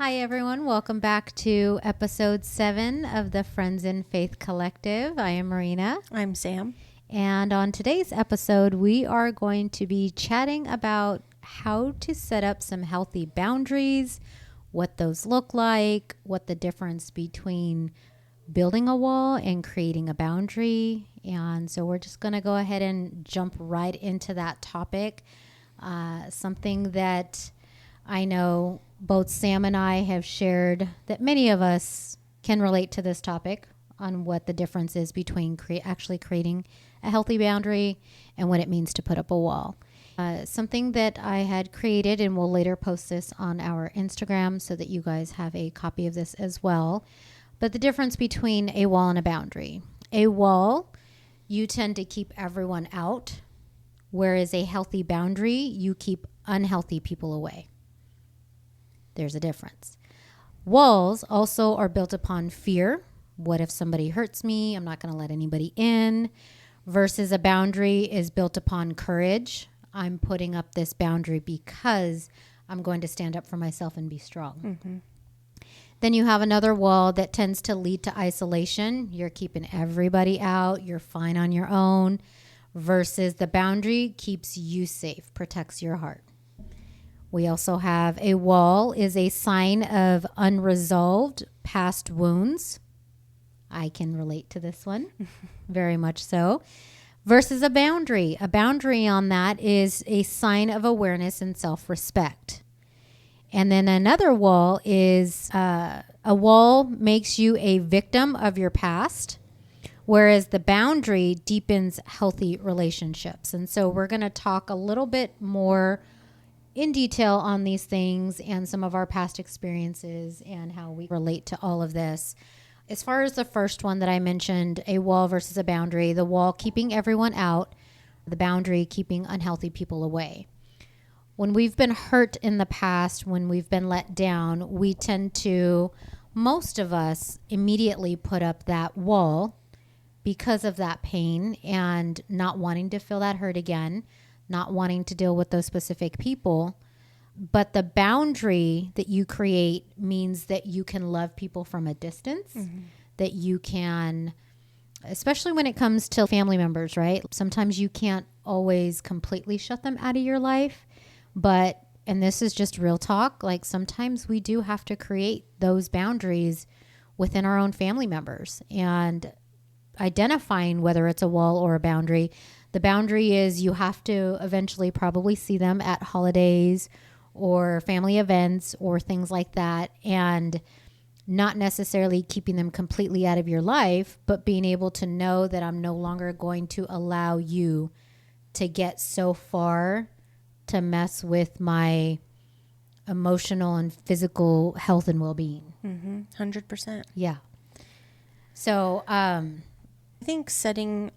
Hi, everyone. Welcome back to episode 7 of the Friends in Faith Collective. I am Marina. I'm Sam. And on today's episode, we are going to be chatting about how to set up some healthy boundaries, what those look like, what the difference between building a wall and creating a boundary. And so we're just going to go ahead and jump right into that topic. Something that I know both Sam and I have shared that many of us can relate to this topic on what the difference is between actually creating a healthy boundary and what it means to put up a wall. Something that I had created, and we'll later post this on our Instagram so that you guys have a copy of this as well. But the difference between a wall and a boundary. A wall, you tend to keep everyone out, whereas a healthy boundary, you keep unhealthy people away. There's a difference. Walls also are built upon fear. What if somebody hurts me? I'm not going to let anybody in. Versus a boundary is built upon courage. I'm putting up this boundary because I'm going to stand up for myself and be strong. Mm-hmm. Then you have another wall that tends to lead to isolation. You're keeping everybody out. You're fine on your own. Versus the boundary keeps you safe, protects your heart. We also have a wall is a sign of unresolved past wounds. I can relate to this one, very much so. Versus a boundary. A boundary on that is a sign of awareness and self-respect. And then another wall is a wall makes you a victim of your past, whereas the boundary deepens healthy relationships. And so we're going to talk a little bit more in detail on these things and some of our past experiences and how we relate to all of this. As far as the first one that I mentioned, a wall versus a boundary, the wall keeping everyone out, the boundary keeping unhealthy people away. When we've been hurt in the past, when we've been let down, we tend to, most of us, immediately put up that wall because of that pain and not wanting to feel that hurt again, not wanting to deal with those specific people. But the boundary that you create means that you can love people from a distance, that you can, especially when it comes to family members, right? Sometimes you can't always completely shut them out of your life, but, and this is just real talk, like sometimes we do have to create those boundaries within our own family members and identifying whether it's a wall or a boundary. The boundary is you have to eventually probably see them at holidays or family events or things like that, and not necessarily keeping them completely out of your life, but being able to know that I'm no longer going to allow you to get so far to mess with my emotional and physical health and well-being. 100%. Yeah. So I think setting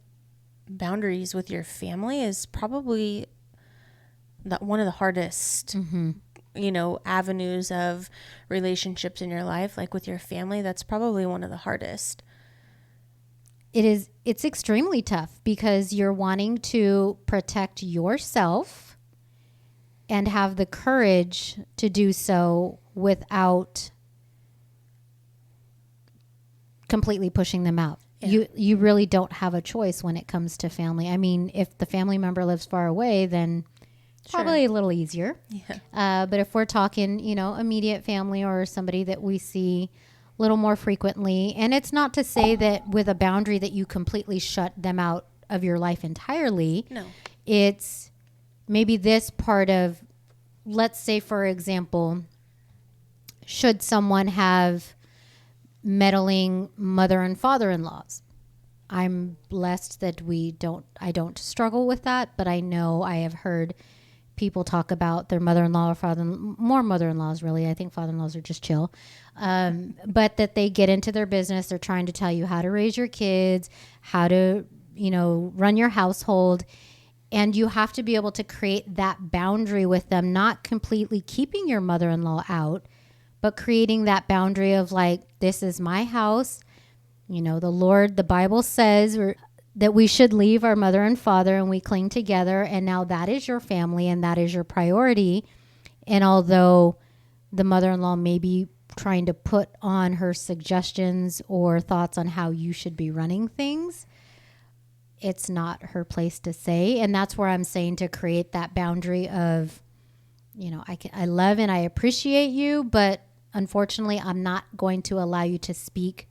boundaries with your family is probably one of the hardest, avenues of relationships in your life. Like with your family, that's probably one of the hardest. It's extremely tough because you're wanting to protect yourself and have the courage to do so without completely pushing them out. Yeah. You really don't have a choice when it comes to family. I mean, if the family member lives far away, then probably a little easier. Yeah. But if we're talking, immediate family or somebody that we see a little more frequently, and it's not to say that with a boundary that you completely shut them out of your life entirely. No. It's maybe this part of, let's say, for example, should someone have meddling mother and father-in-laws. I'm blessed that I don't struggle with that, but I know I have heard people talk about their mother-in-law or father-in-law, more mother-in-laws really. I think father-in-laws are just chill. But that they get into their business. They're trying to tell you how to raise your kids, how to, run your household. And you have to be able to create that boundary with them, not completely keeping your mother-in-law out, but creating that boundary of like, this is my house. The Bible says that we should leave our mother and father and we cling together. And now that is your family and that is your priority. And although the mother-in-law may be trying to put on her suggestions or thoughts on how you should be running things. It's not her place to say. And that's where I'm saying to create that boundary of, I love and I appreciate you, but unfortunately, I'm not going to allow you to speak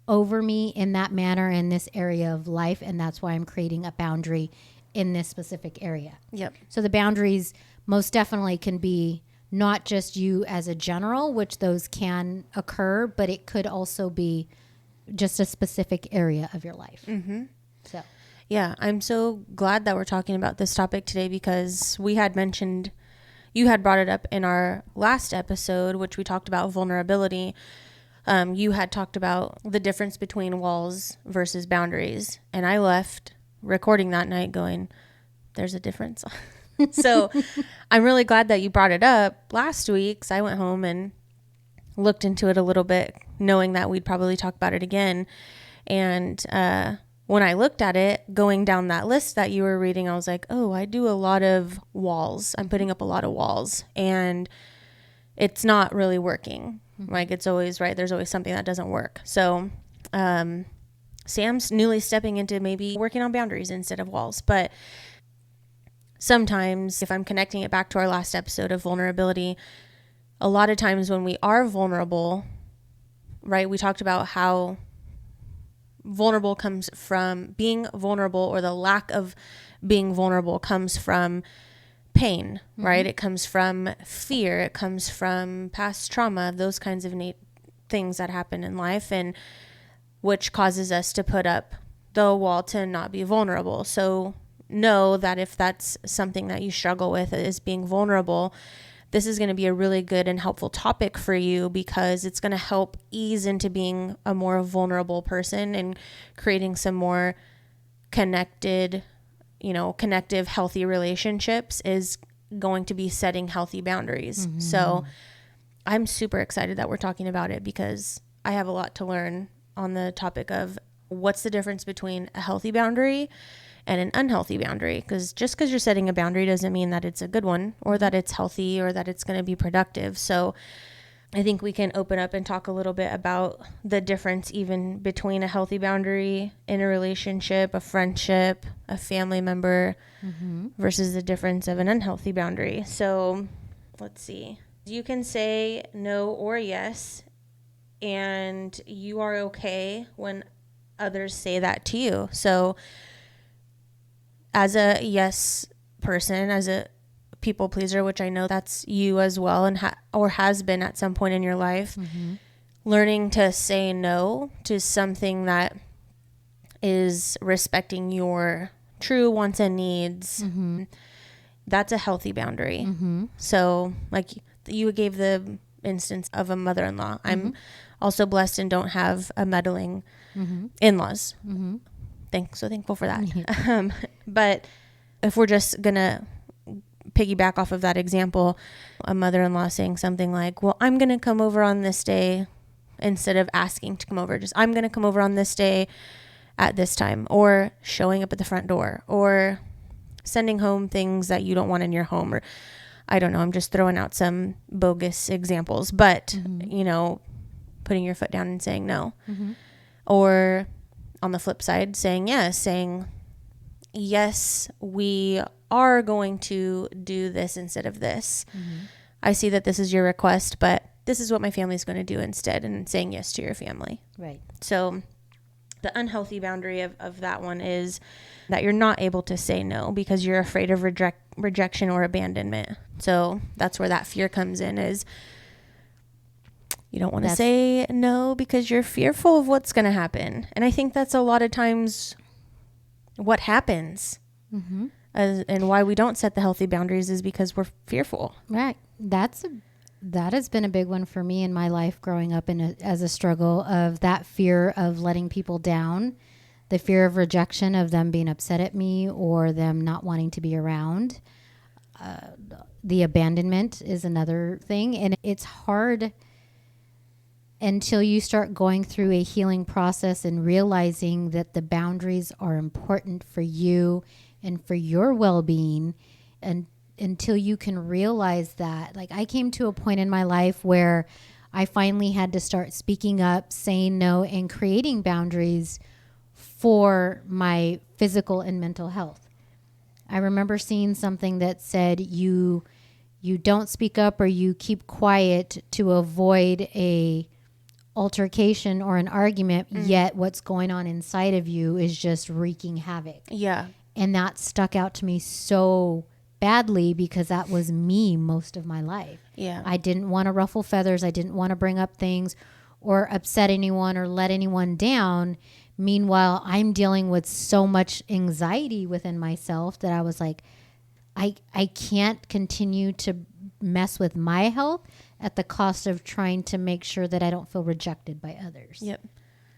over me in that manner in this area of life. And that's why I'm creating a boundary in this specific area. Yep. So the boundaries most definitely can be not just you as a general, which those can occur, but it could also be just a specific area of your life. Mm-hmm. So, yeah, I'm so glad that we're talking about this topic today, because we had mentioned, you had brought it up in our last episode, which we talked about vulnerability. You had talked about the difference between walls versus boundaries. And I left recording that night going, there's a difference. So I'm really glad that you brought it up last week. So I went home and looked into it a little bit, knowing that we'd probably talk about it again. And when I looked at it, going down that list that you were reading, I was like, oh, I do a lot of walls. I'm putting up a lot of walls, and it's not really working. Mm-hmm. Like, it's always right. There's always something that doesn't work. So Sam's newly stepping into maybe working on boundaries instead of walls. But sometimes, if I'm connecting it back to our last episode of vulnerability, a lot of times when we are vulnerable, right, we talked about how vulnerable comes from being vulnerable, or the lack of being vulnerable comes from pain, right? Mm-hmm. It comes from fear. It comes from past trauma, those kinds of things that happen in life, and which causes us to put up the wall to not be vulnerable. So know that if that's something that you struggle with, is being vulnerable, this is going to be a really good and helpful topic for you, because it's going to help ease into being a more vulnerable person and creating some more connective, healthy relationships, is going to be setting healthy boundaries. Mm-hmm. So I'm super excited that we're talking about it, because I have a lot to learn on the topic of what's the difference between a healthy boundary and an unhealthy boundary. Because just because you're setting a boundary doesn't mean that it's a good one, or that it's healthy, or that it's going to be productive. So I think we can open up and talk a little bit about the difference even between a healthy boundary in a relationship, a friendship, a family member, mm-hmm. versus the difference of an unhealthy boundary. So let's see. You can say no or yes, and you are okay when others say that to you. So as a yes person, as a people pleaser, which I know that's you as well, and or has been at some point in your life, mm-hmm. learning to say no to something that is respecting your true wants and needs, mm-hmm. that's a healthy boundary. Mm-hmm. So like you gave the instance of a mother-in-law. Mm-hmm. I'm also blessed and don't have a meddling mm-hmm. in-laws. Mm-hmm. So thankful for that. Mm-hmm. But if we're just going to piggyback off of that example, a mother-in-law saying something like, well, I'm going to come over on this day, instead of asking to come over, just I'm going to come over on this day at this time, or showing up at the front door, or sending home things that you don't want in your home, or I don't know, I'm just throwing out some bogus examples, but mm-hmm. Putting your foot down and saying no. Mm-hmm. Or on the flip side, saying yes, we are going to do this instead of this. Mm-hmm. I see that this is your request, but this is what my family is going to do instead, and saying yes to your family. Right. So the unhealthy boundary of that one is that you're not able to say no because you're afraid of rejection or abandonment. So that's where that fear comes in, is you don't want to say no because you're fearful of what's going to happen. And I think that's a lot of times what happens. Mm-hmm. And why we don't set the healthy boundaries is because we're fearful. Right. That has been a big one for me in my life growing up as a struggle, of that fear of letting people down, the fear of rejection, of them being upset at me or them not wanting to be around. The abandonment is another thing. And it's hard until you start going through a healing process and realizing that the boundaries are important for you and for your well-being, and until you can realize that. Like, I came to a point in my life where I finally had to start speaking up, saying no, and creating boundaries for my physical and mental health. I remember seeing something that said you don't speak up or you keep quiet to avoid a altercation or an argument, yet what's going on inside of you is just wreaking havoc. Yeah. And that stuck out to me so badly because that was me most of my life. Yeah. I didn't want to ruffle feathers. I didn't want to bring up things or upset anyone or let anyone down. Meanwhile, I'm dealing with so much anxiety within myself that I was like, I can't continue to mess with my health at the cost of trying to make sure that I don't feel rejected by others. Yep.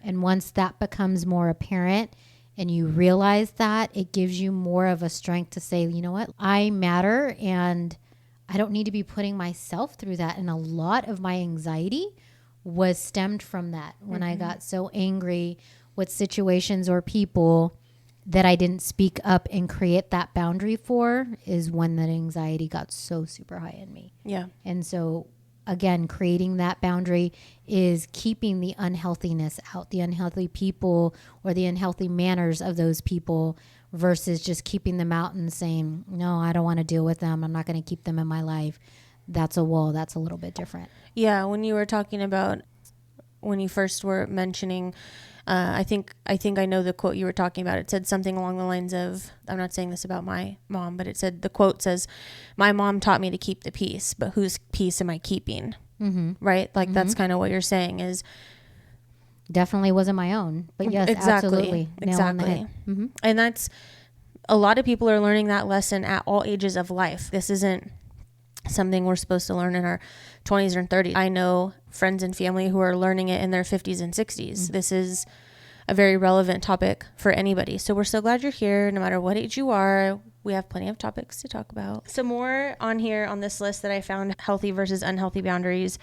And once that becomes more apparent and you realize that, it gives you more of a strength to say, you know what, I matter and I don't need to be putting myself through that. And a lot of my anxiety was stemmed from that when I got so angry with situations or people that I didn't speak up and create that boundary for is when that anxiety got so super high in me. Yeah. And so again, creating that boundary is keeping the unhealthiness out, the unhealthy people or the unhealthy manners of those people versus just keeping them out and saying, no, I don't want to deal with them. I'm not going to keep them in my life. That's a wall. That's a little bit different. Yeah. When you were talking about, when you first were mentioning, I think I know the quote you were talking about. It said something along the lines of, I'm not saying this about my mom, but it said, the quote says, my mom taught me to keep the peace, but whose peace am I keeping? Mm-hmm. Right? Like that's kind of what you're saying is. Definitely wasn't my own, but yes, Exactly. absolutely. Nail on the head. Mm-hmm. And that's, a lot of people are learning that lesson at all ages of life. This isn't something we're supposed to learn in our 20s or 30s. I know friends and family who are learning it in their 50s and 60s. Mm-hmm. This is a very relevant topic for anybody. So we're so glad you're here. No matter what age you are, we have plenty of topics to talk about. Some more on here on this list that I found: healthy versus unhealthy boundaries.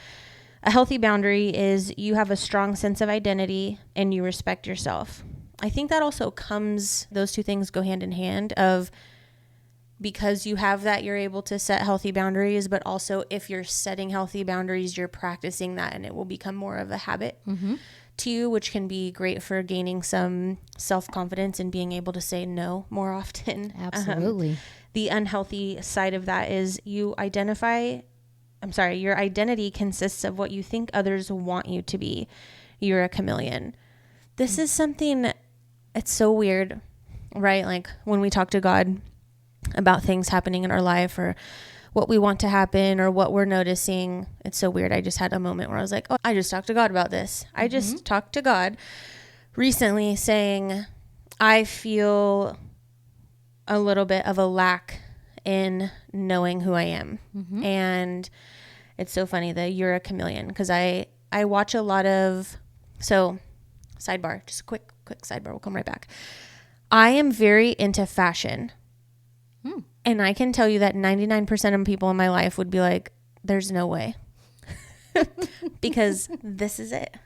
A healthy boundary is you have a strong sense of identity and you respect yourself. I think that also comes, those two things go hand in hand of, because you have that, you're able to set healthy boundaries, but also if you're setting healthy boundaries, you're practicing that and it will become more of a habit to you, which can be great for gaining some self-confidence and being able to say no more often. Absolutely. The unhealthy side of that is your identity consists of what you think others want you to be. You're a chameleon. This is something, it's so weird, right? Like when we talk to God about things happening in our life or what we want to happen or what we're noticing, it's so weird. I just had a moment where I was like, oh, I just talked to God about this. I just talked to God recently saying, I feel a little bit of a lack in knowing who I am. And it's so funny that you're a chameleon, because I watch a lot of, so sidebar, just a quick sidebar. We'll come right back. I am very into fashion. And I can tell you that 99% of people in my life would be like, there's no way. Because this is it.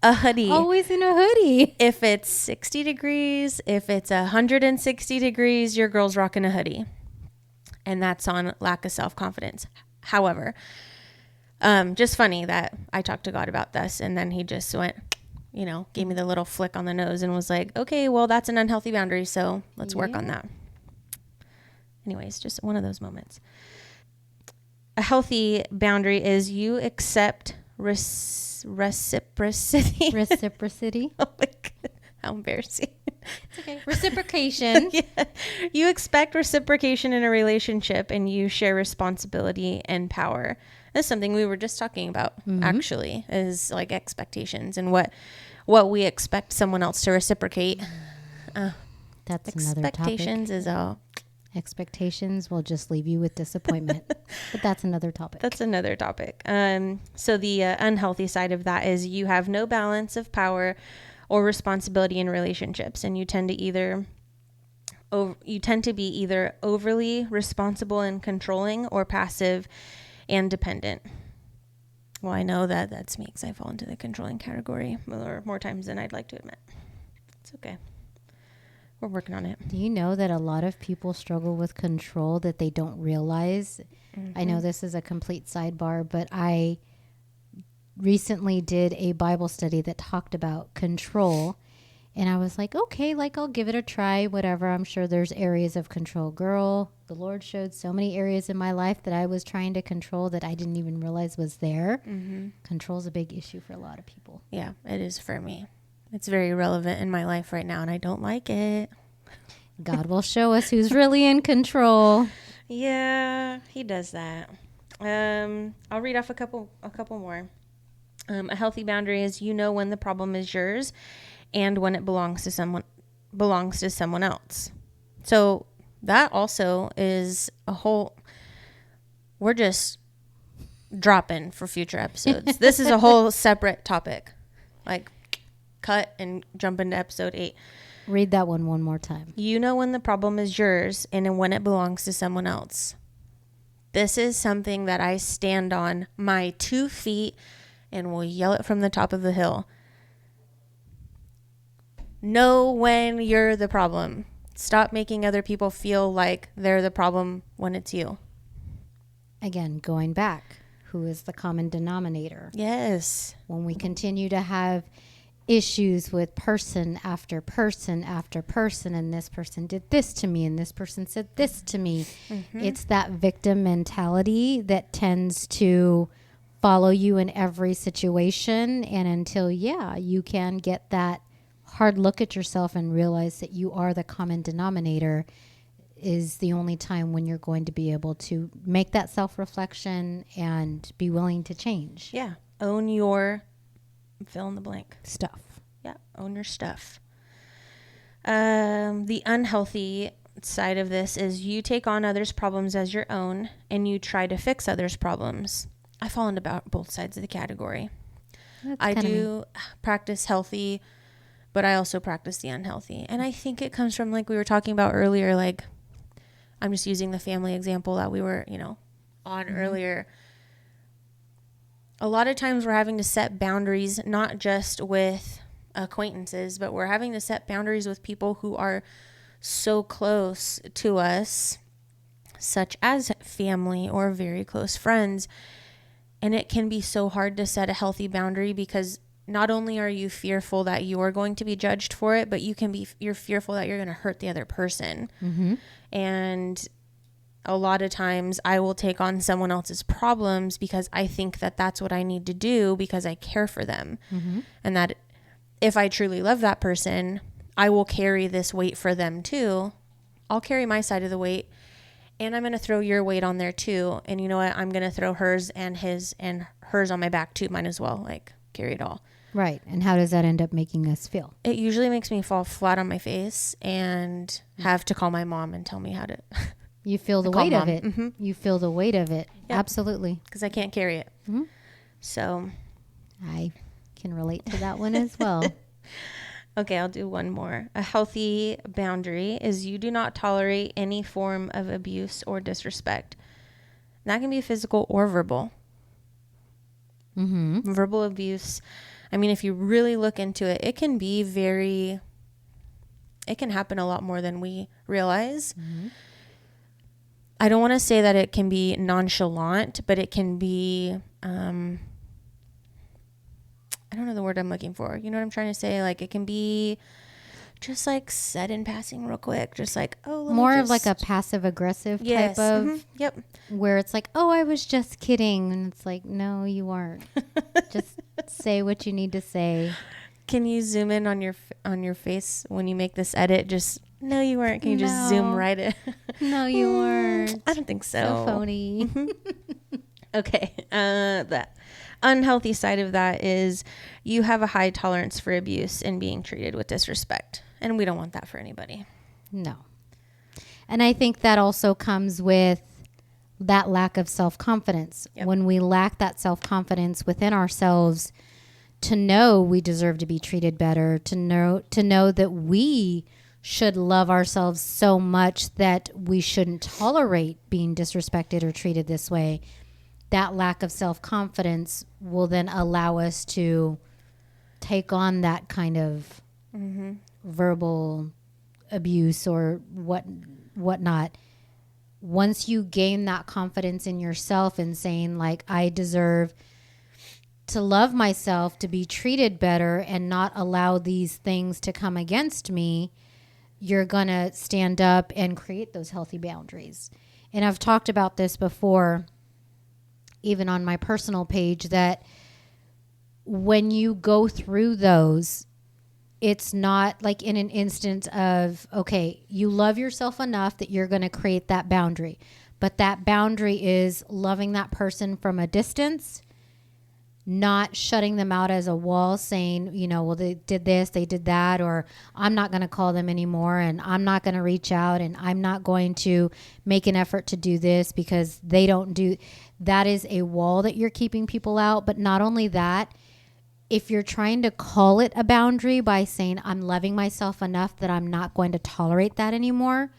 A hoodie. Always in a hoodie. If it's 60 degrees, if it's 160 degrees, your girl's rocking a hoodie. And that's on lack of self-confidence. However, just funny that I talked to God about this and then he just went, gave me the little flick on the nose and was like, okay, well, that's an unhealthy boundary. So let's work on that. Anyways, just one of those moments. A healthy boundary is you accept reciprocity. Reciprocity. Oh my God, how embarrassing. It's okay. Reciprocation. Yeah. You expect reciprocation in a relationship and you share responsibility and power. That's something we were just talking about, actually, is like expectations and what we expect someone else to reciprocate. That's another topic. Expectations is all. Expectations will just leave you with disappointment. But that's another topic. That's another topic. So the unhealthy side of that is you have no balance of power or responsibility in relationships, and you tend to be either overly responsible and controlling or passive and dependent. Well, I know that that's me because I fall into the controlling category more times than I'd like to admit. It's okay. We're working on it. Do you know that a lot of people struggle with control that they don't realize? I know this is a complete sidebar, but I recently did a Bible study that talked about control. And I was like, okay, like I'll give it a try, whatever. I'm sure there's areas of control. Girl, the Lord showed so many areas in my life that I was trying to control that I didn't even realize was there. Mm-hmm. Control's a big issue for a lot of people. Yeah, it is for me. It's very relevant in my life right now, and I don't like it. God will show us who's really in control. Yeah, he does that. I'll read off a couple more. A healthy boundary is when the problem is yours and when it belongs to someone else. So that also is we're just dropping for future episodes. This is a whole separate topic. Like, cut and jump into episode 8. Read that one more time. When the problem is yours and when it belongs to someone else. This is something that I stand on my 2 feet and will yell it from the top of the hill. Know when you're the problem. Stop making other people feel like they're the problem when it's you. Again, going back, who is the common denominator? Yes. When we continue to have issues with person after person after person, and this person did this to me and this person said this to me, it's that victim mentality that tends to follow you in every situation. And until you can get that hard look at yourself and realize that you are the common denominator, is the only time when you're going to be able to make that self-reflection and be willing to change. Yeah. Own your fill in the blank stuff. Yeah. Own your stuff. The unhealthy side of this is you take on others' problems as your own and you try to fix others' problems. I fall into both sides of the category. I do practice healthy, but I also practice the unhealthy. And I think it comes from, like we were talking about earlier, like I'm just using the family example that we were, on earlier. A lot of times we're having to set boundaries, not just with acquaintances, but we're having to set boundaries with people who are so close to us, such as family or very close friends. And it can be so hard to set a healthy boundary because not only are you fearful that you're going to be judged for it, but you're fearful that you're going to hurt the other person. Mm-hmm. And a lot of times I will take on someone else's problems because I think that that's what I need to do because I care for them. Mm-hmm. And that if I truly love that person, I will carry this weight for them too. I'll carry my side of the weight. And I'm going to throw your weight on there too. And you know what? I'm going to throw hers and his and hers on my back too. Might as well carry it all. Right. And how does that end up making us feel? It usually makes me fall flat on my face and have to call my mom and tell me how to. You feel the weight of it. Mm-hmm. You feel the weight of it. Yep. Absolutely. Because I can't carry it. Mm-hmm. So. I can relate to that one as well. Okay, I'll do one more. A healthy boundary is you do not tolerate any form of abuse or disrespect. And that can be physical or verbal. Mm-hmm. Verbal abuse. I mean, if you really look into it, it can happen a lot more than we realize. Mm-hmm. I don't want to say that it can be nonchalant, but it can be, I don't know the word I'm looking for. You know what I'm trying to say? Like, it can be just said in passing real quick. Just more of like a passive aggressive type of. Mm-hmm. Yep. Where it's like, oh, I was just kidding. And it's like, no, you weren't. Just say what you need to say. Can you zoom in on your face when you make this edit? Just, no, you weren't. Can you just zoom right in? No, you weren't. I don't think so. So phony. Okay. That unhealthy side of that is you have a high tolerance for abuse and being treated with disrespect. And we don't want that for anybody. No. And I think that also comes with that lack of self-confidence. Yep. When we lack that self-confidence within ourselves to know we deserve to be treated better, to know that we should love ourselves so much that we shouldn't tolerate being disrespected or treated this way. That lack of self-confidence will then allow us to take on that kind of verbal abuse or whatnot. Once you gain that confidence in yourself and saying I deserve to love myself, to be treated better and not allow these things to come against me, you're going to stand up and create those healthy boundaries. And I've talked about this before, even on my personal page, that when you go through those, it's not like in an instance of, okay, you love yourself enough that you're going to create that boundary. But that boundary is loving that person from a distance, not shutting them out as a wall, saying, you know, well, they did this, they did that, or I'm not going to call them anymore, and I'm not going to reach out, and I'm not going to make an effort to do this because they don't do. That is a wall that you're keeping people out. But not only that, if you're trying to call it a boundary by saying, I'm loving myself enough that I'm not going to tolerate that anymore,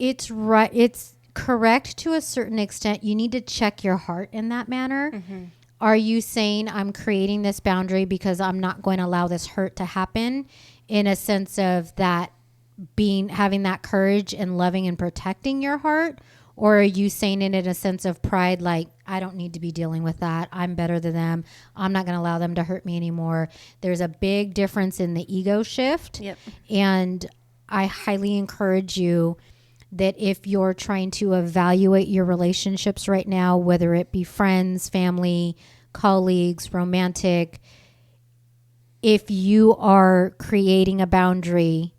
it's right. It's correct to a certain extent. You need to check your heart in that manner. Mm-hmm. Are you saying I'm creating this boundary because I'm not going to allow this hurt to happen, in a sense of that having that courage and loving and protecting your heart? Or are you saying it in a sense of pride, like, I don't need to be dealing with that. I'm better than them. I'm not going to allow them to hurt me anymore. There's a big difference in the ego shift. Yep. And I highly encourage you that if you're trying to evaluate your relationships right now, whether it be friends, family, colleagues, romantic, if you are creating a boundary,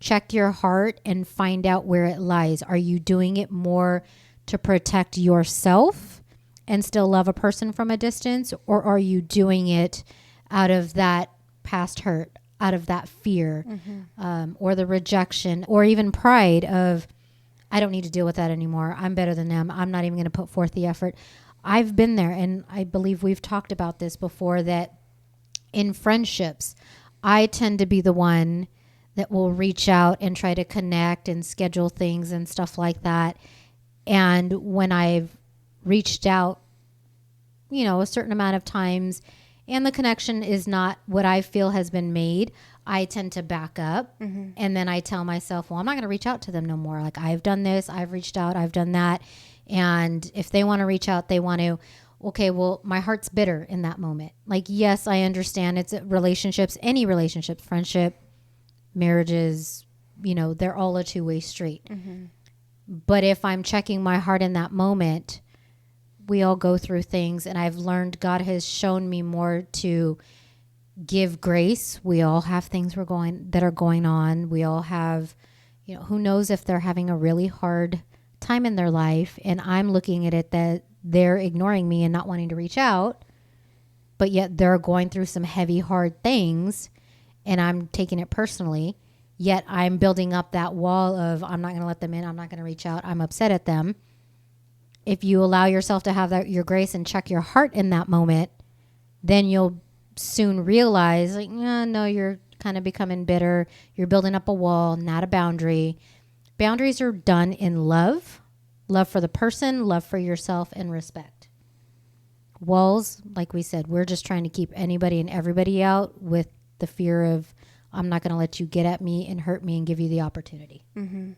check your heart and find out where it lies. Are you doing it more to protect yourself and still love a person from a distance? Or are you doing it out of that past hurt, out of that fear, or the rejection, or even pride of, I don't need to deal with that anymore. I'm better than them. I'm not even going to put forth the effort. I've been there, and I believe we've talked about this before, that in friendships, I tend to be the one that will reach out and try to connect and schedule things and stuff like that. And when I've reached out, you know, a certain amount of times and the connection is not what I feel has been made, I tend to back up. Mm-hmm. And then I tell myself, well, I'm not going to reach out to them no more. Like, I've done this, I've reached out, I've done that. And if they want to reach out, they want to. Okay, well, my heart's bitter in that moment. Like, yes, I understand it's relationships, any relationship, friendship, marriages, you know, they're all a two-way street. Mm-hmm. But if I'm checking my heart in that moment, we all go through things, and I've learned, God has shown me more to give grace. We all have things that are going on. We all have, you know, who knows if they're having a really hard time in their life, and I'm looking at it that they're ignoring me and not wanting to reach out, but yet they're going through some heavy, hard things, and I'm taking it personally. Yet I'm building up that wall of, I'm not going to let them in. I'm not going to reach out. I'm upset at them. If you allow yourself to have your grace and check your heart in that moment, then you'll soon realize, like, no, you're kind of becoming bitter. You're building up a wall, not a boundary. Boundaries are done in love for the person, love for yourself, and respect. Walls, like we said, we're just trying to keep anybody and everybody out with the fear of, I'm not going to let you get at me and hurt me and give you the opportunity. Mm-hmm.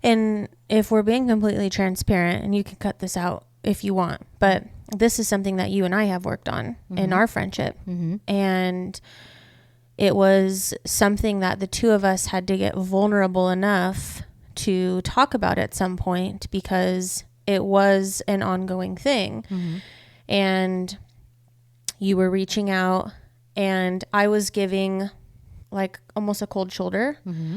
And if we're being completely transparent, and you can cut this out if you want, but this is something that you and I have worked on in our friendship. Mm-hmm. And it was something that the two of us had to get vulnerable enough to talk about at some point, because it was an ongoing thing. Mm-hmm. And you were reaching out, and I was giving like almost a cold shoulder. Mm-hmm.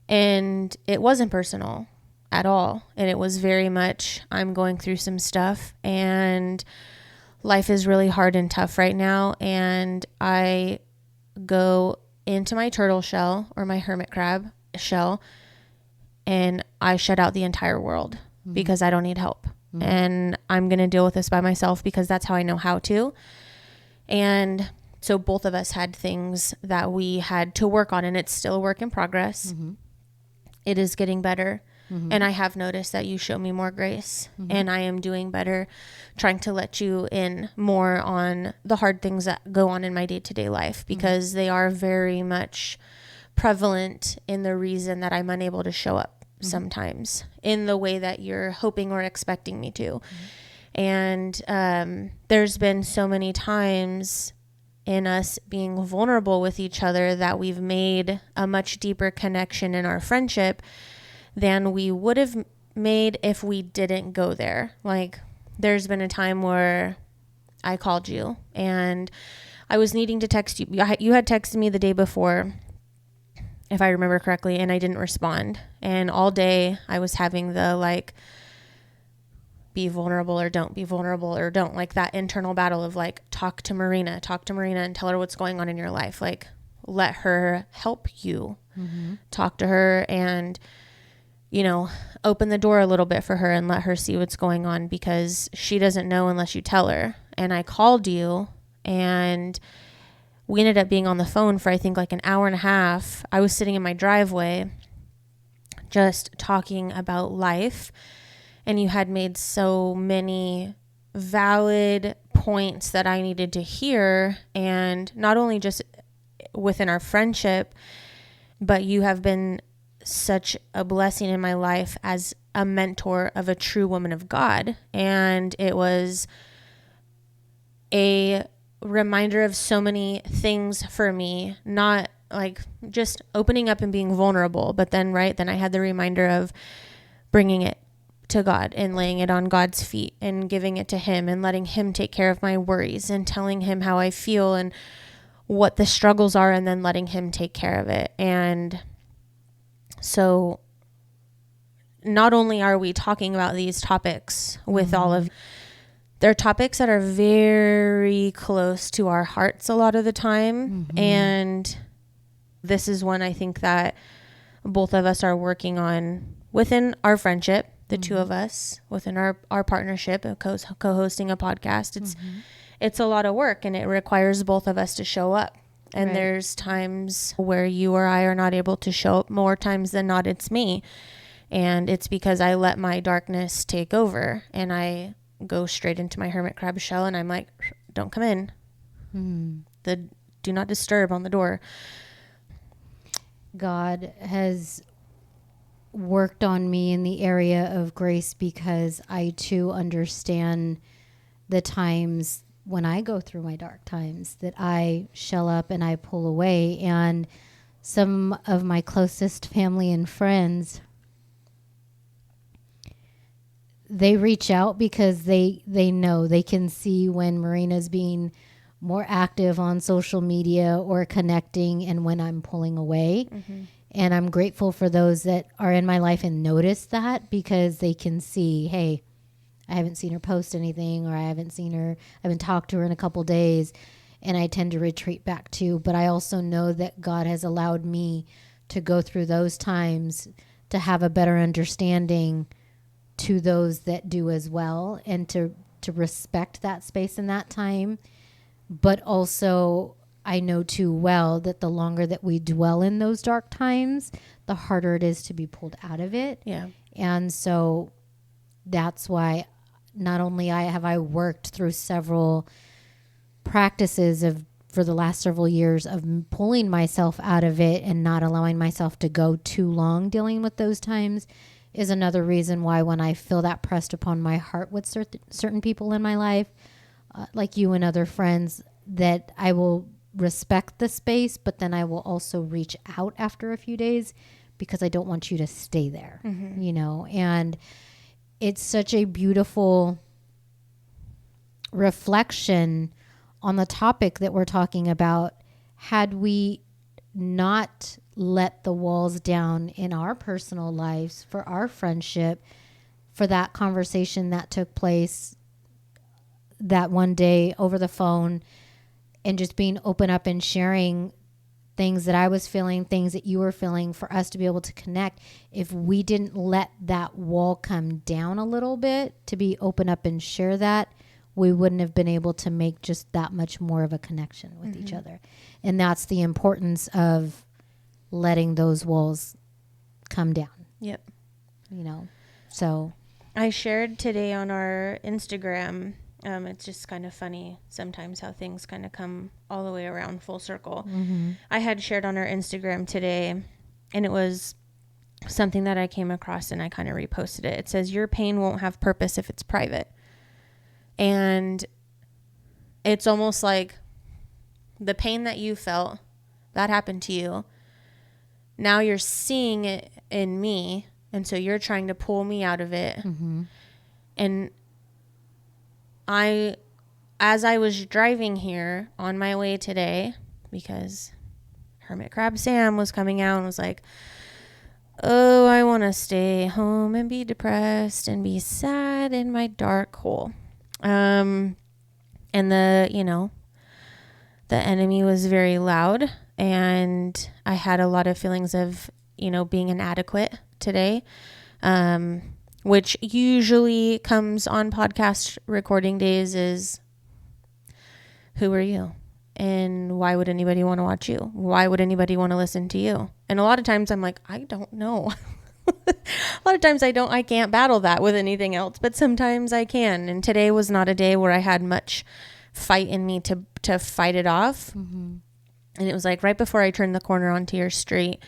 And it wasn't personal at all. And it was very much, I'm going through some stuff, and life is really hard and tough right now. And I go into my turtle shell, or my hermit crab shell, and I shut out the entire world. Mm-hmm. Because I don't need help. Mm-hmm. And I'm going to deal with this by myself, because that's how I know how to. And so both of us had things that we had to work on, and it's still a work in progress. Mm-hmm. It is getting better. Mm-hmm. And I have noticed that you show me more grace, mm-hmm. and I am doing better, trying to let you in more on the hard things that go on in my day-to-day life, because mm-hmm. they are very much prevalent in the reason that I'm unable to show up mm-hmm. sometimes in the way that you're hoping or expecting me to. Mm-hmm. And there's been so many times in us being vulnerable with each other that we've made a much deeper connection in our friendship than we would have made if we didn't go there. Like, there's been a time where I called you and I was needing to text you. You had texted me the day before, if I remember correctly, and I didn't respond. And all day I was having the like, be vulnerable or don't be vulnerable or don't, like that internal battle of like, talk to Marina and tell her what's going on in your life. Like, let her help you. Talk to her and, you know, open the door a little bit for her and let her see what's going on, because she doesn't know unless you tell her. And I called you and we ended up being on the phone for, I think, like an hour and a half. I was sitting in my driveway just talking about life. And you had made so many valid points that I needed to hear. And not only just within our friendship, but you have been such a blessing in my life as a mentor of a true woman of God. And it was a reminder of so many things for me, not like just opening up and being vulnerable, but then I had the reminder of bringing it to God and laying it on God's feet and giving it to him and letting him take care of my worries and telling him how I feel and what the struggles are, and then letting him take care of it. And so not only are we talking about these topics with all of, they're topics that are very close to our hearts a lot of the time. And this is one I think that both of us are working on within our friendship, the two of us, within our partnership of co-hosting a podcast. It's a lot of work, and it requires both of us to show up. And there's times where you or I are not able to show up. More times than not, it's me. And it's because I let my darkness take over and I go straight into my hermit crab shell and I'm like, don't come in. The do not disturb on the door. God has worked on me in the area of grace, because I too understand the times when I go through my dark times that I shell up and I pull away. And some of my closest family and friends, they reach out because they know, they can see when Marina's being more active on social media or connecting and when I'm pulling away. And I'm grateful for those that are in my life and notice that, because they can see, hey, I haven't seen her post anything, or I haven't talked to her in a couple days, and I tend to retreat back to. But I also know that God has allowed me to go through those times to have a better understanding to those that do as well, and to respect that space and that time. But also, I know too well that the longer that we dwell in those dark times, the harder it is to be pulled out of it. Yeah. And so that's why not only have I worked through several practices for the last several years of pulling myself out of it and not allowing myself to go too long dealing with those times, is another reason why when I feel that pressed upon my heart with certain people in my life, like you and other friends, that I will respect the space, but then I will also reach out after a few days, because I don't want you to stay there, you know. And it's such a beautiful reflection on the topic that we're talking about. Had we not let the walls down in our personal lives for our friendship, for that conversation that took place that one day over the phone, and just being open up and sharing things that I was feeling, things that you were feeling, for us to be able to connect. If we didn't let that wall come down a little bit to be open up and share that, we wouldn't have been able to make just that much more of a connection with each other. And that's the importance of letting those walls come down. Yep. You know, so I shared today on our Instagram. It's just kind of funny sometimes how things kind of come all the way around full circle. I had shared on our Instagram today, and it was something that I came across and I kind of reposted it. It says, your pain won't have purpose if it's private. And it's almost like the pain that you felt, that happened to you. Now you're seeing it in me. And so you're trying to pull me out of it. Mm-hmm. And as I was driving here on my way today, because Hermit Crab Sam was coming out and was like, oh, I want to stay home and be depressed and be sad in my dark hole. And the enemy was very loud, and I had a lot of feelings of, being inadequate today, which usually comes on podcast recording days is, who are you? And why would anybody want to watch you? Why would anybody want to listen to you? And a lot of times I'm like, I don't know. A lot of times I can't battle that with anything else, but sometimes I can. And today was not a day where I had much fight in me to fight it off. Mm-hmm. And it was like right before I turned the corner onto your street,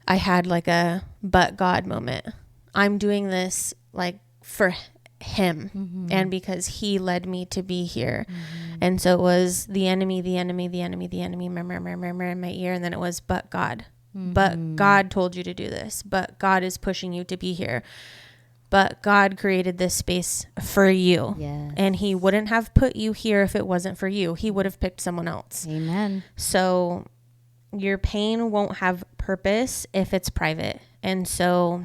I had like a but God moment. I'm doing this like for him, Mm-hmm. and because he led me to be here. Mm-hmm. And so it was the enemy in my ear. And then it was, but God, Mm-hmm. but God told you to do this, but God is pushing you to be here. But God created this space for you. Yes. And he wouldn't have put you here if it wasn't for you. He would have picked someone else. Amen. So your pain won't have purpose if it's private. And so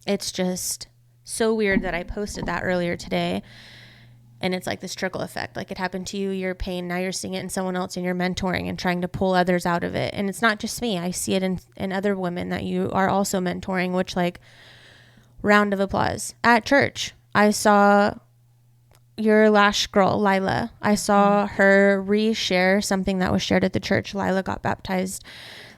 it's just so weird that I posted that earlier today. And it's like this trickle effect. Like it happened to you, your pain. Now you're seeing it in someone else, and you're mentoring and trying to pull others out of it. And it's not just me. I see it in other women that you are also mentoring, which like, round of applause. At church, I saw your Lash girl, Lila. I saw her reshare something that was shared at the church. Lila got baptized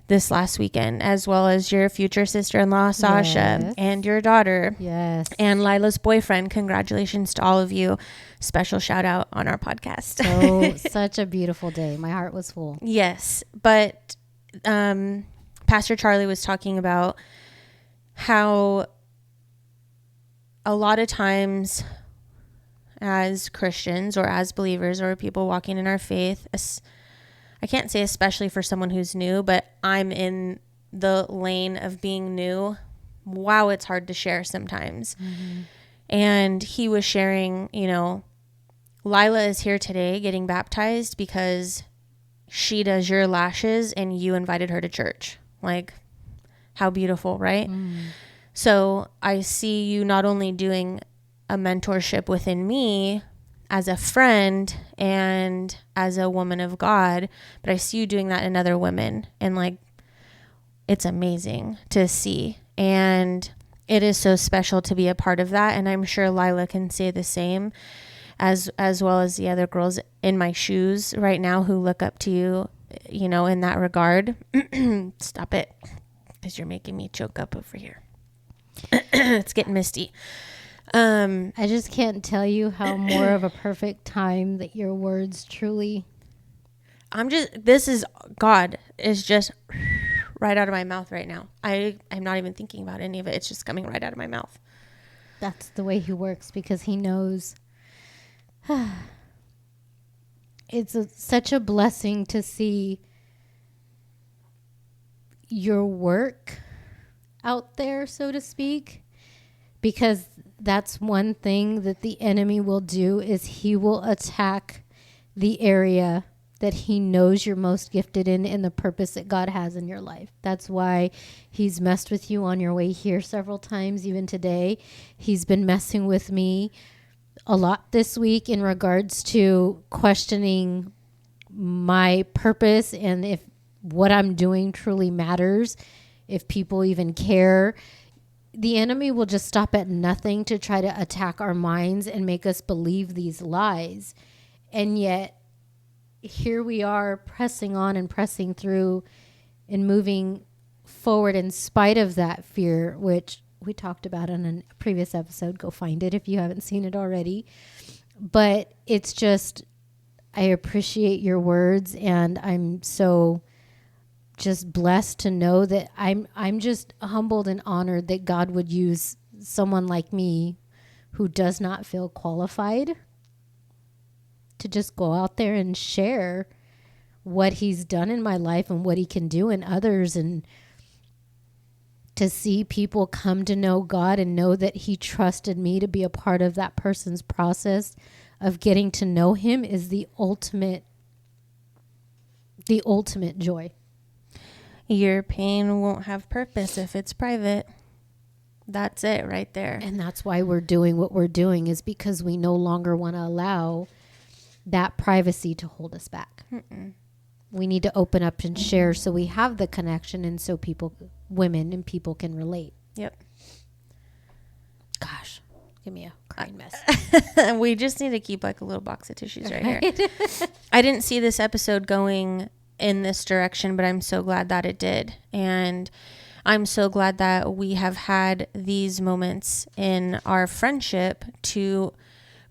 this last weekend, as well as your future sister-in-law, Sasha, Yes. and your daughter. Yes. And Lila's boyfriend. Congratulations to all of you. Special shout out on our podcast. So such a beautiful day. My heart was full. Yes. But Pastor Charlie was talking about how a lot of times as Christians or as believers or people walking in our faith, I can't say especially for someone who's new, but I'm in the lane of being new. Wow, it's hard to share sometimes. Mm-hmm. And he was sharing, Lila is here today getting baptized because she does your lashes and you invited her to church. Like, how beautiful, right? Mm. So I see you not only doing a mentorship within me as a friend and as a woman of God, but I see you doing that in other women. And like, it's amazing to see. And it is so special to be a part of that. And I'm sure Lila can say the same, as well as the other girls in my shoes right now who look up to you, in that regard. Stop it, because you're making me choke up over here. It's getting misty. I just can't tell you how more of a perfect time that your words truly. This is God is just right out of my mouth right now. I'm not even thinking about any of it. It's just coming right out of my mouth. That's the way he works, because he knows. It's such a blessing to see your work out there, so to speak, because that's one thing that the enemy will do is he will attack the area that he knows you're most gifted in and the purpose that God has in your life. That's why he's messed with you on your way here several times. Even today, he's been messing with me a lot this week in regards to questioning my purpose and if what I'm doing truly matters, if people even care. The enemy will just stop at nothing to try to attack our minds and make us believe these lies. And yet, here we are pressing on and pressing through and moving forward in spite of that fear, which we talked about in a previous episode. Go find it if you haven't seen it already. But it's just, I appreciate your words, and I'm so just blessed to know that I'm just humbled and honored that God would use someone like me who does not feel qualified to just go out there and share what he's done in my life and what he can do in others, and to see people come to know God and know that he trusted me to be a part of that person's process of getting to know him is the ultimate joy. Your pain won't have purpose if it's private. That's it right there. And that's why we're doing what we're doing, is because we no longer want to allow that privacy to hold us back. We need to open up and share so we have the connection, and so women and people can relate. Yep. Gosh, give me a crying mess. We just need to keep like a little box of tissues right here. I didn't see this episode going in this direction, but I'm so glad that it did. And I'm so glad that we have had these moments in our friendship to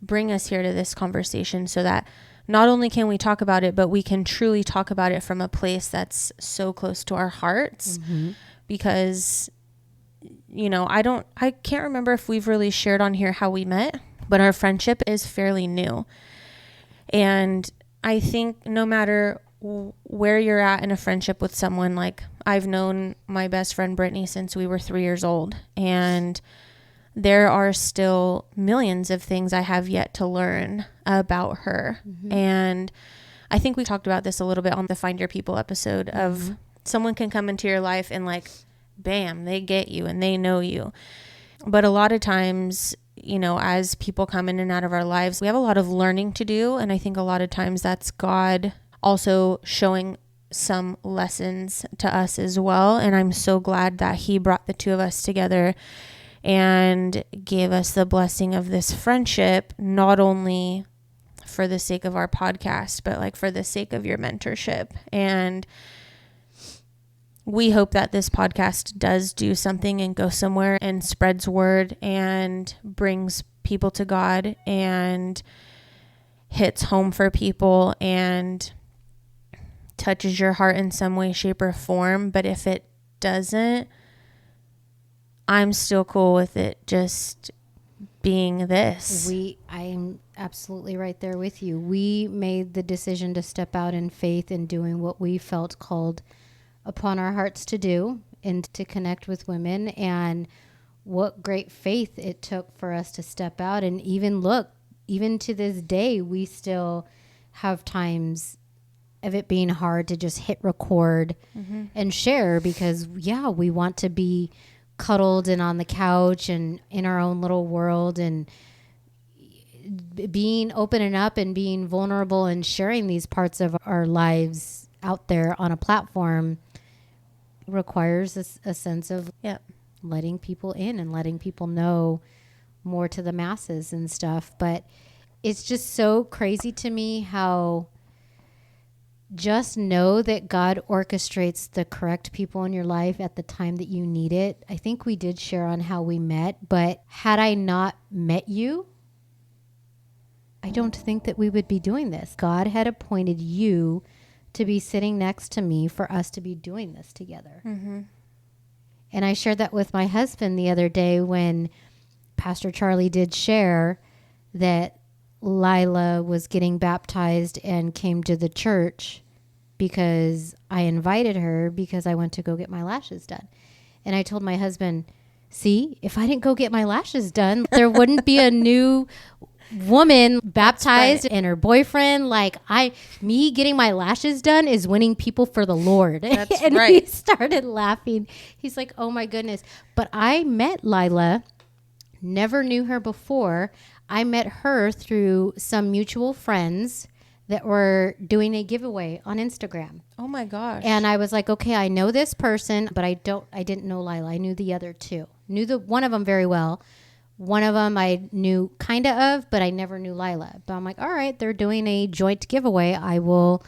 bring us here to this conversation, so that not only can we talk about it, but we can truly talk about it from a place that's so close to our hearts. Because, you know, I can't remember if we've really shared on here how we met, but our friendship is fairly new. And I think no matter where you're at in a friendship with someone, like I've known my best friend Brittany since we were 3 years old, and there are still millions of things I have yet to learn about her. And I think we talked about this a little bit on the Find Your People episode of someone can come into your life and like, bam, they get you and they know you. But a lot of times, you know, as people come in and out of our lives, we have a lot of learning to do. And I think a lot of times that's God also showing some lessons to us as well. And I'm so glad that he brought the two of us together and gave us the blessing of this friendship, not only for the sake of our podcast, but like for the sake of your mentorship. And we hope that this podcast does do something and go somewhere and spreads word and brings people to God and hits home for people and touches your heart in some way, shape, or form. But if it doesn't, I'm still cool with it just being this. I'm absolutely right there with you. We made the decision to step out in faith in doing what we felt called upon our hearts to do, and to connect with women. And what great faith it took for us to step out. And even to this day, we still have times of it being hard to just hit record and share, because we want to be cuddled and on the couch and in our own little world, and being open and up and being vulnerable and sharing these parts of our lives out there on a platform requires a sense of letting people in and letting people know more to the masses and stuff. But it's just so crazy to me how just know that God orchestrates the correct people in your life at the time that you need it. I think we did share on how we met, but had I not met you, I don't think that we would be doing this. God had appointed you to be sitting next to me for us to be doing this together. And I shared that with my husband the other day when Pastor Charlie did share that Lila was getting baptized and came to the church because I invited her because I went to go get my lashes done. And I told my husband, see, if I didn't go get my lashes done, there wouldn't be a new woman baptized and her boyfriend. Like me getting my lashes done is winning people for the Lord. That's and right. He started laughing. He's like, oh my goodness. But I met Lila, never knew her before. I met her through some mutual friends that were doing a giveaway on Instagram. Oh my gosh. And I was like, okay, I know this person, but I didn't know Lila. I knew the other two. Knew one of them very well. One of them I knew kind of, but I never knew Lila. But I'm like, all right, they're doing a joint giveaway. I will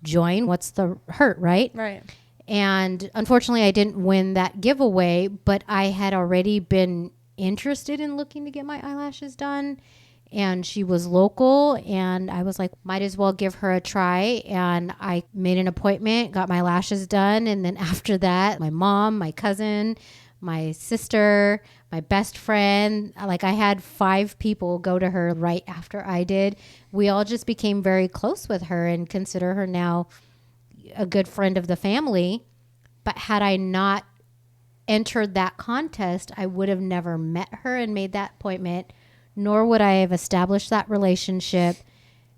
join. What's the hurt, right? Right. And unfortunately, I didn't win that giveaway, but I had already been interested in looking to get my eyelashes done. And she was local, and I was like, might as well give her a try. And I made an appointment, got my lashes done. And then after that, my mom, my cousin, my sister, my best friend. Like I had 5 people go to her right after I did. We all just became very close with her and consider her now a good friend of the family. But had I not entered that contest, I would have never met her and made that appointment, nor would I have established that relationship,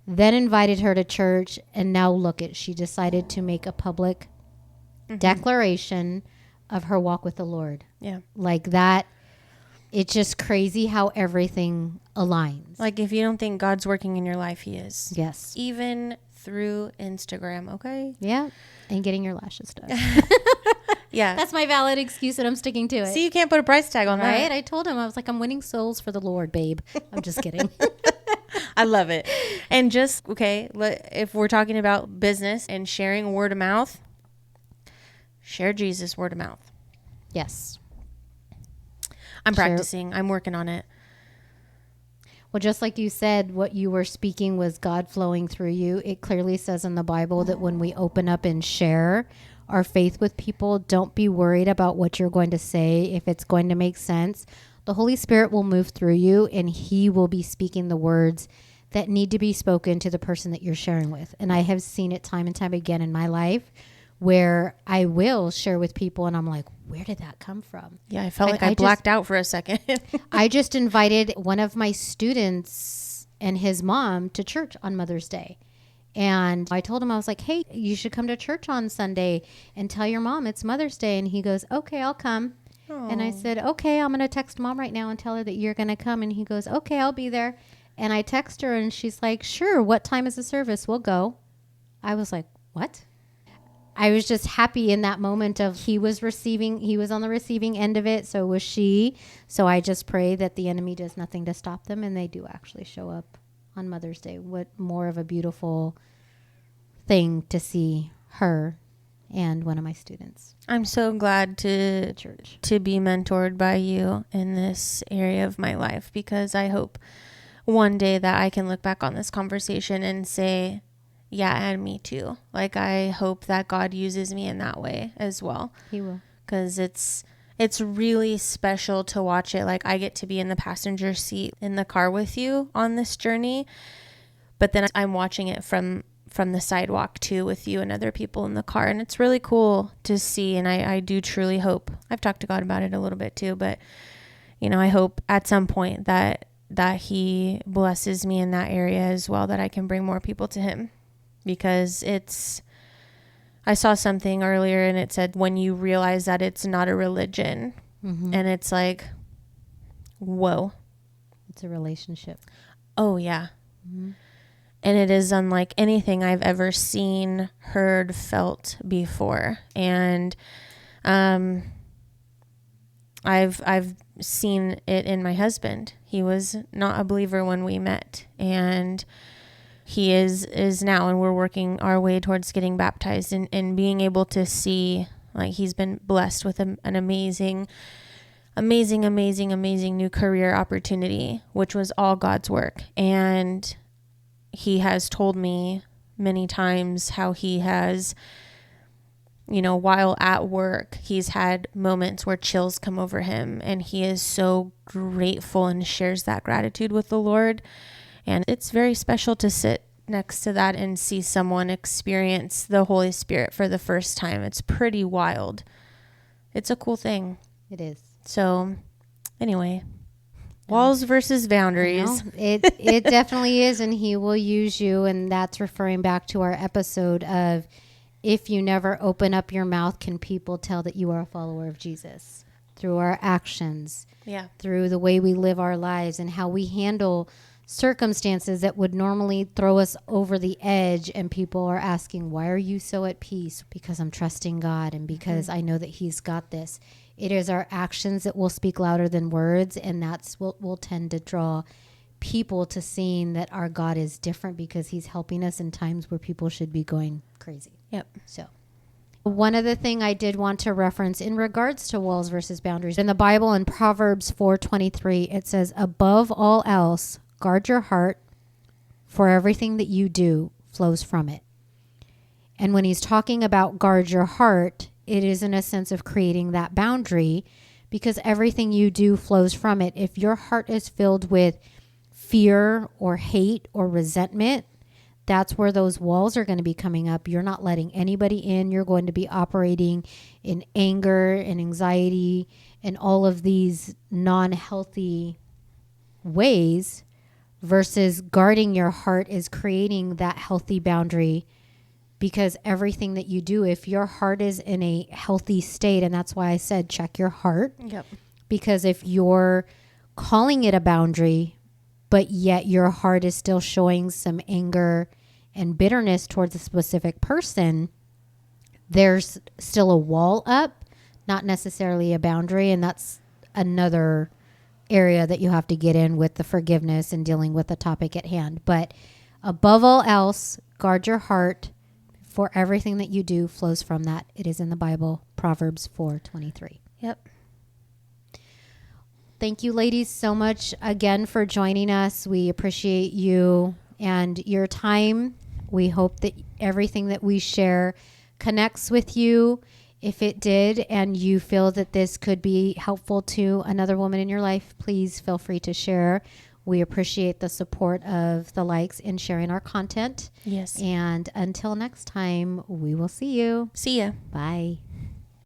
then invited her to church. And now look at, she decided to make a public declaration of her walk with the Lord. Yeah. Like that, it's just crazy how everything aligns. Like if you don't think God's working in your life, he is. Yes. Even through Instagram, okay? Yeah. And getting your lashes done. Yeah. That's my valid excuse and I'm sticking to it. See, you can't put a price tag on Right? that. I told him, I was like, I'm winning souls for the Lord, babe. I'm just kidding. I love it. And just, okay, if we're talking about business and sharing word of mouth, share Jesus word of mouth. Yes. I'm practicing. I'm working on it. Well, just like you said, what you were speaking was God flowing through you. It clearly says in the Bible that when we open up and share our faith with people, don't be worried about what you're going to say, if it's going to make sense. The Holy Spirit will move through you and he will be speaking the words that need to be spoken to the person that you're sharing with. And I have seen it time and time again in my life where I will share with people and I'm like, where did that come from? Yeah, I felt like I blacked out for a second. I just invited one of my students and his mom to church on Mother's Day. And I told him, I was like, hey, you should come to church on Sunday and tell your mom it's Mother's Day. And he goes, okay, I'll come. Aww. And I said, okay, I'm going to text mom right now and tell her that you're going to come. And he goes, okay, I'll be there. And I text her and she's like, sure, what time is the service? We'll go. I was like, what? I was just happy in that moment of he was on the receiving end of it. So was she. So I just pray that the enemy does nothing to stop them. And they do actually show up on Mother's Day. What more of a beautiful thing to see her and one of my students. I'm so glad to Church. to be mentored by you in this area of my life, because I hope one day that I can look back on this conversation and say, yeah, and me too. Like, I hope that God uses me in that way as well. He will. Because it's really special to watch it. Like, I get to be in the passenger seat in the car with you on this journey, but then I'm watching it from the sidewalk too, with you and other people in the car. And it's really cool to see. And I do truly hope, I've talked to God about it a little bit too, but I hope at some point that he blesses me in that area as well, that I can bring more people to him. Because I saw something earlier and it said, when you realize that it's not a religion, and it's like, whoa. It's a relationship. Oh yeah. And it is unlike anything I've ever seen, heard, felt before. And I've seen it in my husband. He was not a believer when we met, and he is now, and we're working our way towards getting baptized, and being able to see, like, he's been blessed with an amazing new career opportunity, which was all God's work. And he has told me many times how he has, while at work, he's had moments where chills come over him, and he is so grateful and shares that gratitude with the Lord. And it's very special to sit next to that and see someone experience the Holy Spirit for the first time. It's pretty wild. It's a cool thing. It is. So anyway, walls versus boundaries. It definitely is. And he will use you. And that's referring back to our episode of, if you never open up your mouth, can people tell that you are a follower of Jesus? Through our actions. Yeah. Through the way we live our lives and how we handle circumstances that would normally throw us over the edge, and people are asking, why are you so at peace? Because I'm trusting God, and because I know that he's got this. It is our actions that will speak louder than words, and that's what will tend to draw people to seeing that our God is different, because he's helping us in times where people should be going crazy. Yep. So one other thing I did want to reference in regards to walls versus boundaries, in the Bible, in Proverbs 4:23, it says, above all else, guard your heart, for everything that you do flows from it. And when he's talking about guard your heart, it is in a sense of creating that boundary, because everything you do flows from it. If your heart is filled with fear or hate or resentment, that's where those walls are going to be coming up. You're not letting anybody in. You're going to be operating in anger and anxiety and all of these non-healthy ways, versus guarding your heart is creating that healthy boundary. Because everything that you do, if your heart is in a healthy state, and that's why I said check your heart. Yep. Because if you're calling it a boundary, but yet your heart is still showing some anger and bitterness towards a specific person, there's still a wall up, not necessarily a boundary. And that's another area that you have to get in with the forgiveness and dealing with the topic at hand. But above all else, guard your heart, for everything that you do flows from that. It is in the Bible, Proverbs 4:23. Yep. Thank you, ladies, so much again for joining us. We appreciate you and your time. We hope that everything that we share connects with you. If it did and you feel that this could be helpful to another woman in your life, please feel free to share. We appreciate the support of the likes in sharing our content. Yes. And until next time, we will see you. See ya. Bye.